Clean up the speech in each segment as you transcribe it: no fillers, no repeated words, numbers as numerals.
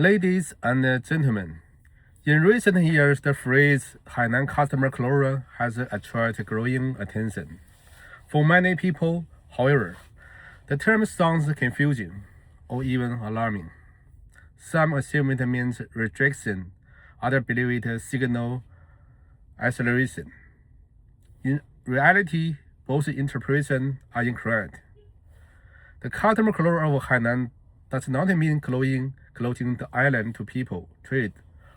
Ladies and gentlemen, in recent years, the phrase Hainan customer closure has attracted growing attention. For many people, however, the term sounds confusing or even alarming. Some assume it means rejection, others believe it signals acceleration. In reality, both interpretations are incorrect. The customer closure of Hainan does not mean closing the island to people, trade,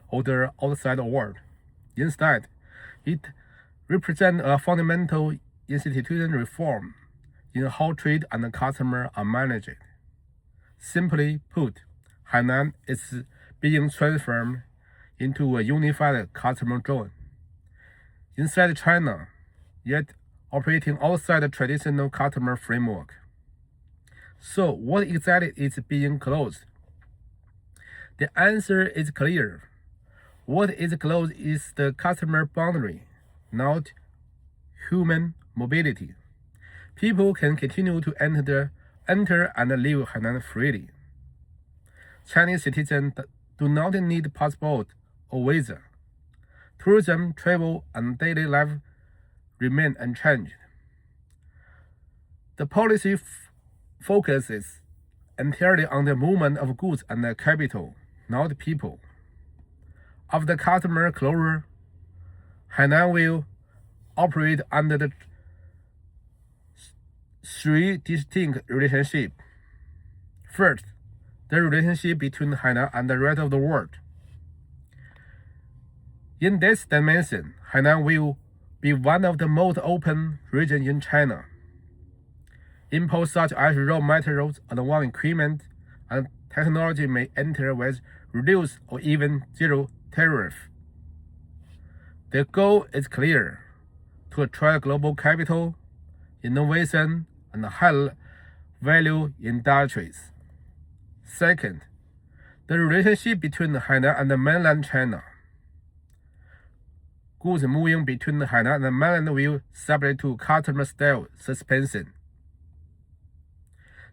or the outside world. Instead, it represents a fundamental institutional reform in how trade and customer are managed. Simply put, Hainan is being transformed into a unified customer zone inside China, yet operating outside the traditional customer framework. So, what exactly is being closed? The answer is clear. What is closed is the customer boundary, not human mobility. People can continue to enter and leave Hainan freely. Chinese citizens do not need passport or visa. Tourism, travel, and daily life remain unchanged. The policy focuses entirely on the movement of goods and capital, not people. After customer closure, Hainan will operate under the three distinct relationships. First, the relationship between Hainan and the rest of the world. In this dimension, Hainan will be one of the most open regions in China. Imports such as raw materials, advanced equipment, and technology may enter with reduced or even zero tariff. The goal is clear: to attract global capital, innovation, and high-value industries. Second, the relationship between Hainan and mainland China. Goods moving between Hainan and mainland will subject to customer-style suspension,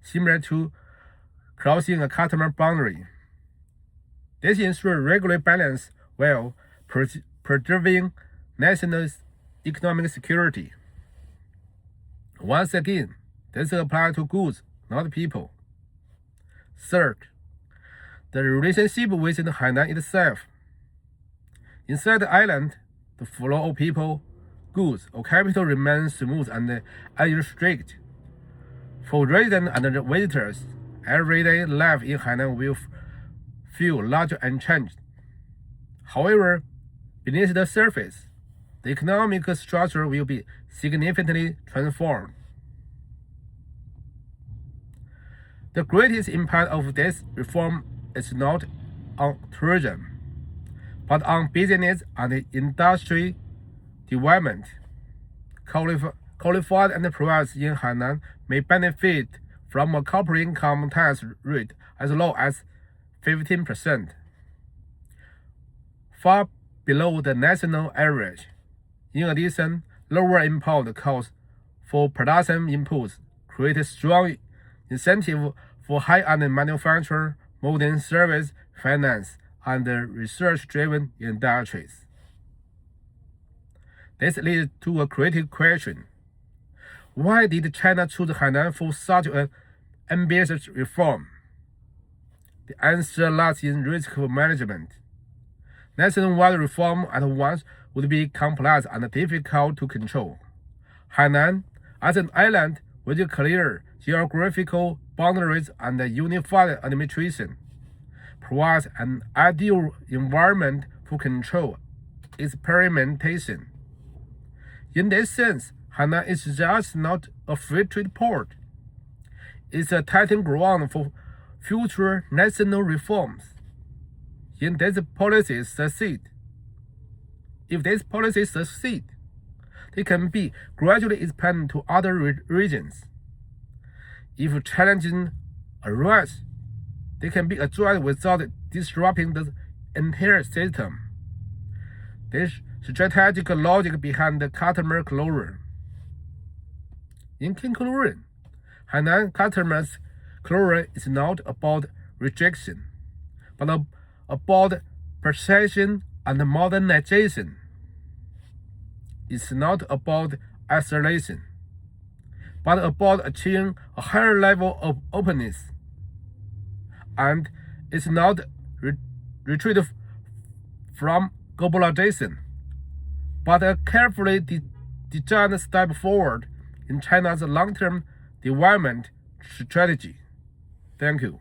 similar to crossing a customer boundary. This ensures regular balance while preserving national economic security. Once again, this applies to goods, not people. Third, the relationship within Hainan itself. Inside the island, the flow of people, goods, or capital remains smooth and unrestricted. For residents and visitors, everyday life in Hainan will feel largely unchanged. However, beneath the surface, the economic structure will be significantly transformed. The greatest impact of this reform is not on tourism, but on business and industry development. Qualified enterprises in Hainan may benefit from a corporate income tax rate as low as 15%, far below the national average. In addition, lower import costs for production inputs create a strong incentive for high-end manufacture, modern service, finance, and research-driven industries. This leads to a critical question. Why did China choose Hainan for such an ambitious reform? The answer lies in risk management. Nationwide reform at once would be complex and difficult to control. Hainan, as an island with clear geographical boundaries and unified administration, provides an ideal environment for control experimentation. In this sense, Hainan is just not a free trade port. It's a testing ground for future national reforms. If these policies succeed, they can be gradually expanded to other regions. If challenges arise, they can be addressed without disrupting the entire system. This strategic logic behind the customer closure. In conclusion, Hainan customers closure is not about rejection, but about precision and modernization. It's not about isolation, but about achieving a higher level of openness. And it's not retreat from globalization, but a carefully designed step forward in China's long-term development strategy. Thank you.